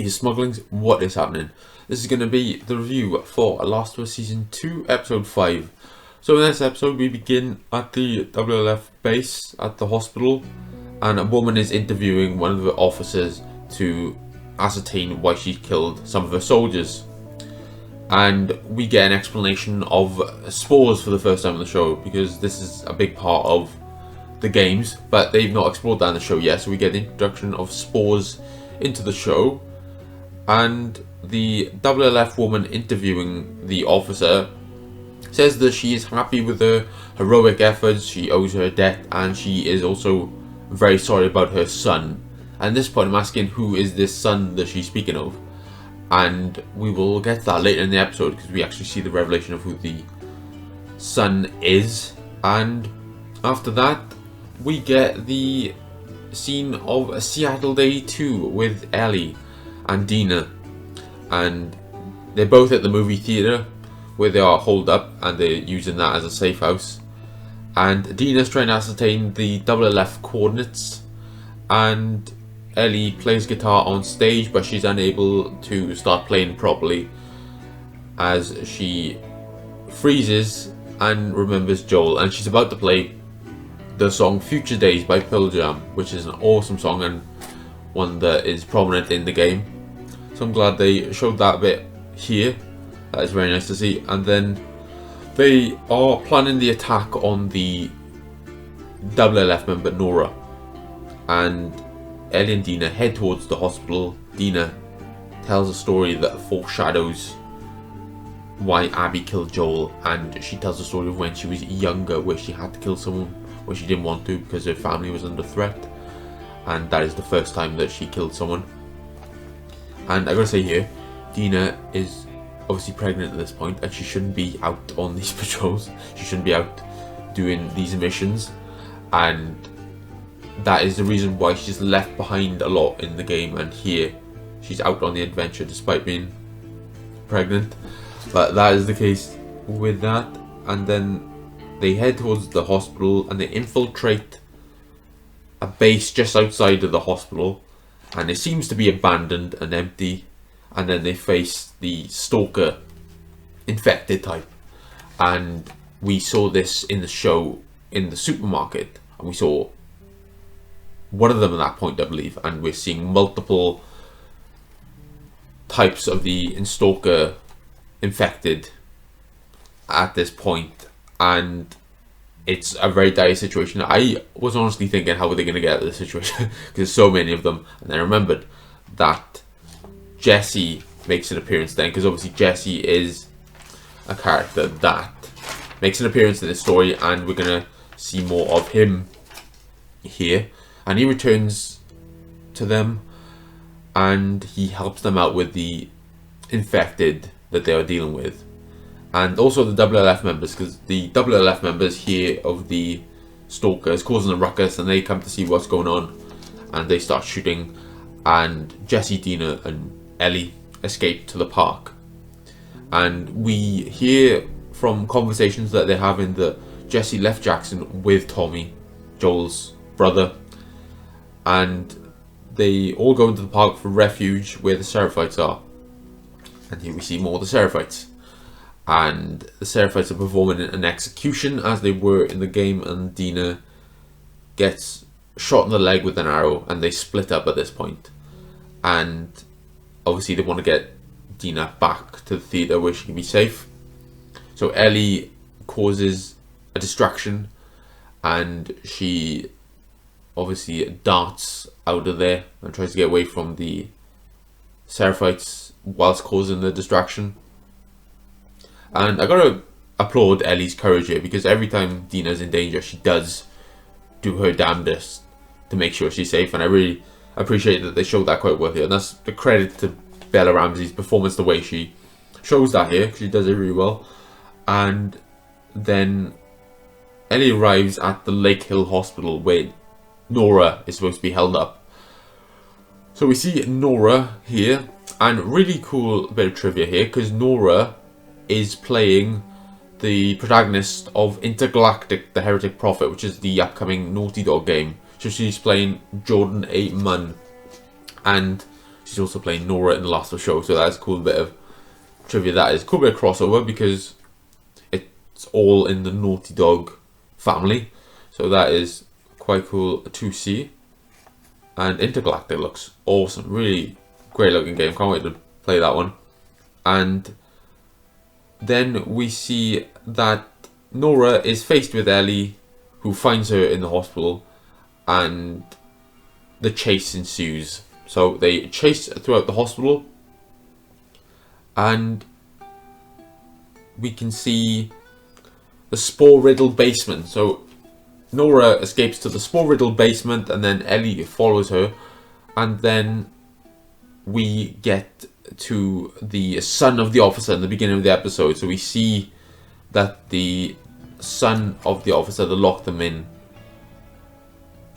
Hey Smugglings, what is happening? This is going to be the review for Last of Us Season 2, Episode 5. So in this episode we begin at the WLF base at the hospital, and a woman is interviewing one of the officers to ascertain why she killed some of her soldiers. And we get an explanation of spores for the first time in the show, because this is a big part of the games, but they've not explored that in the show yet, so we get the introduction of spores into the show. And the WLF woman interviewing the officer says that she is happy with her heroic efforts, she owes her a debt, and she is also very sorry about her son. And at this point I'm asking, who is this son that she's speaking of? And we will get to that later in the episode, because we actually see the revelation of who the son is. And after that we get the scene of Seattle Day 2 with Ellie and Dina, and they're both at the movie theatre where they are holed up, and they're using that as a safe house. And Dina's trying to ascertain the WLF coordinates, and Ellie plays guitar on stage, but she's unable to start playing properly as she freezes and remembers Joel, and she's about to play the song Future Days by Pearl Jam, which is an awesome song and one that is prominent in the game. So I'm glad they showed that bit here. That is very nice to see. And then they are planning the attack on the WLF member Nora, and Ellie and Dina head towards the hospital. Dina tells a story that foreshadows why Abby killed Joel, and she tells the story of when she was younger, where she had to kill someone where she didn't want to because her family was under threat, and that is the first time that she killed someone. And I gotta say here, Dina is obviously pregnant at this point, and she shouldn't be out on these patrols. She shouldn't be out doing these missions, and that is the reason why she's left behind a lot in the game, and here she's out on the adventure despite being pregnant. But that is the case with that. And then they head towards the hospital and they infiltrate a base just outside of the hospital, and it seems to be abandoned and empty. And then they face the stalker infected type, and we saw this in the show in the supermarket, and we saw one of them at that point, I believe, and we're seeing multiple types of the stalker infected at this point, and it's a very dire situation. I was honestly thinking, how are they going to get out of this situation? Because there's so many of them. And then I remembered that Jesse makes an appearance then, because obviously Jesse is a character that makes an appearance in this story, and we're going to see more of him here. And he returns to them, and he helps them out with the infected that they are dealing with. And also the WLF members, because the WLF members hear of the stalkers causing a ruckus, and they come to see what's going on, and they start shooting, and Jesse, Dina and Ellie escape to the park. And we hear from conversations that they're having that Jesse left Jackson with Tommy, Joel's brother, and they all go into the park for refuge where the Seraphites are. And here we see more of the Seraphites. And the Seraphites are performing an execution as they were in the game, and Dina gets shot in the leg with an arrow, and they split up at this point. And obviously they want to get Dina back to the theatre where she can be safe. So Ellie causes a distraction, and she obviously darts out of there and tries to get away from the Seraphites whilst causing the distraction. And I gotta applaud Ellie's courage here, because every time Dina's in danger, she does do her damnedest to make sure she's safe, and I really appreciate that they showed that quite well here. And that's the credit to Bella Ramsey's performance, the way she shows that here, because she does it really well. And then Ellie arrives at the Lake Hill Hospital where Nora is supposed to be held up. So we see Nora here, and really cool bit of trivia here, because Nora is playing the protagonist of Intergalactic: The Heretic Prophet, which is the upcoming Naughty Dog game. So she's playing Jordan A. Munn, and she's also playing Nora in the Last of Us show. So that's a cool bit of trivia. That is cool bit of crossover because it's all in the Naughty Dog family. So that is quite cool to see. And Intergalactic looks awesome. Really great looking game. Can't wait to play that one. And then we see that Nora is faced with Ellie, who finds her in the hospital, and the chase ensues. So they chase throughout the hospital, and we can see the spore-riddled basement. So Nora escapes to the spore-riddled basement, and then Ellie follows her, and then we get to the son of the officer in the beginning of the episode. So we see that the son of the officer that locked them in,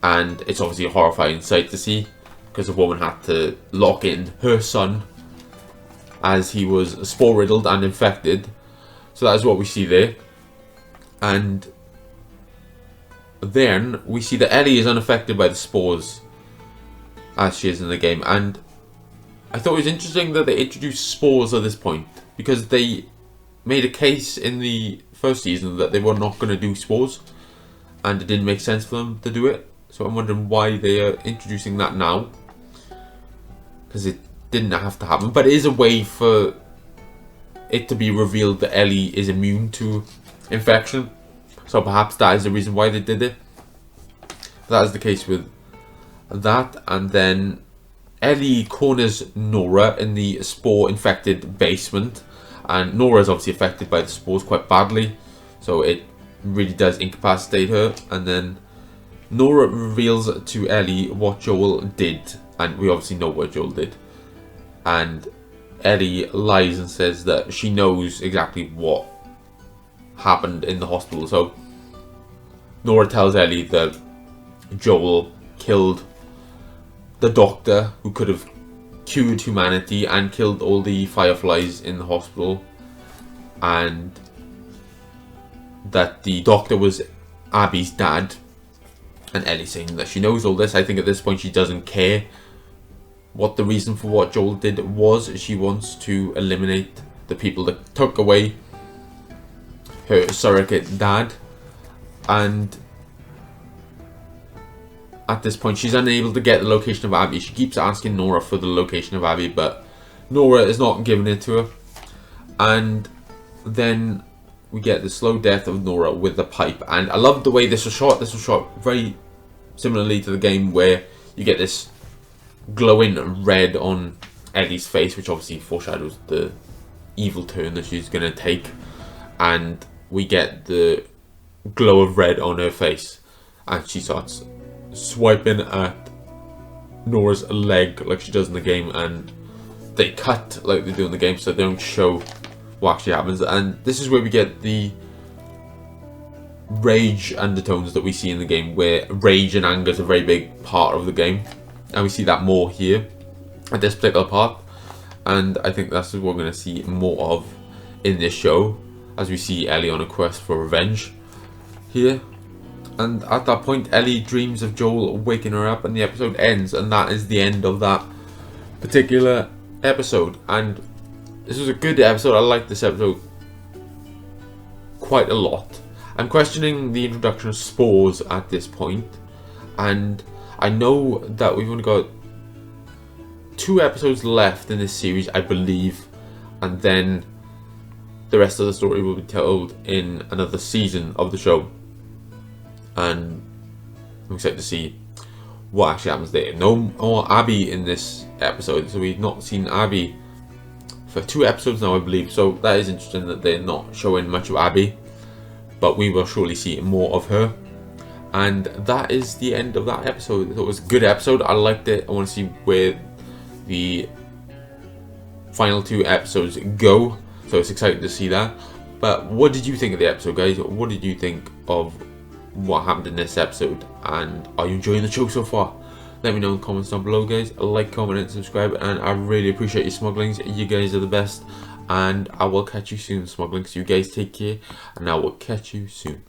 and it's obviously a horrifying sight to see because the woman had to lock in her son as he was spore riddled and infected. So that is what we see there. And then we see that Ellie is unaffected by the spores as she is in the game. And I thought it was interesting that they introduced spores at this point, because they made a case in the first season that they were not going to do spores, and it didn't make sense for them to do it. So I'm wondering why they are introducing that now, because it didn't have to happen. But it is a way for it to be revealed that Ellie is immune to infection, so perhaps that is the reason why they did it. That is the case with that. And then Ellie corners Nora in the spore-infected basement, and Nora is obviously affected by the spores quite badly, so it really does incapacitate her. And then Nora reveals to Ellie what Joel did, and we obviously know what Joel did. And Ellie lies and says that she knows exactly what happened in the hospital. So Nora tells Ellie that Joel killed the doctor who could have cured humanity and killed all the fireflies in the hospital, and that the doctor was Abby's dad. And Ellie saying that she knows all this. I think at this point she doesn't care what the reason for what Joel did was. She wants to eliminate the people that took away her surrogate dad. And at this point she's unable to get the location of Abby. She keeps asking Nora for the location of Abby, but Nora is not giving it to her. And then we get the slow death of Nora with the pipe. And I love the way this was shot. This was shot very similarly to the game, where you get this glowing red on Ellie's face, which obviously foreshadows the evil turn that she's going to take. And we get the glow of red on her face, and she starts swiping at Nora's leg like she does in the game, and they cut like they do in the game, so they don't show what actually happens. And this is where we get the rage undertones that we see in the game, where rage and anger is a very big part of the game, and we see that more here at this particular part. And I think that's what we're going to see more of in this show, as we see Ellie on a quest for revenge here. And at that point Ellie dreams of Joel waking her up, and the episode ends, and that is the end of that particular episode. And this was a good episode. I liked this episode quite a lot. I'm questioning the introduction of spores at this point, and I know that we've only got 2 episodes left in this series, I believe, and then the rest of the story will be told in another season of the show. And I'm excited to see what actually happens there. No more Abby in this episode, so we've not seen Abby for 2 episodes now, I believe. So that is interesting that they're not showing much of Abby, but we will surely see more of her. And that is the end of that episode. It was a good episode. I liked it. I want to see where the final 2 episodes go, so it's exciting to see that. But what did you think of the episode, guys? What did you think of what happened in this episode, and are you enjoying the show so far? Let me know in the comments down below, guys. Like, comment and subscribe, and I really appreciate your smugglings. You guys are the best, and I will catch you soon, smugglings. You guys take care, and I will catch you soon.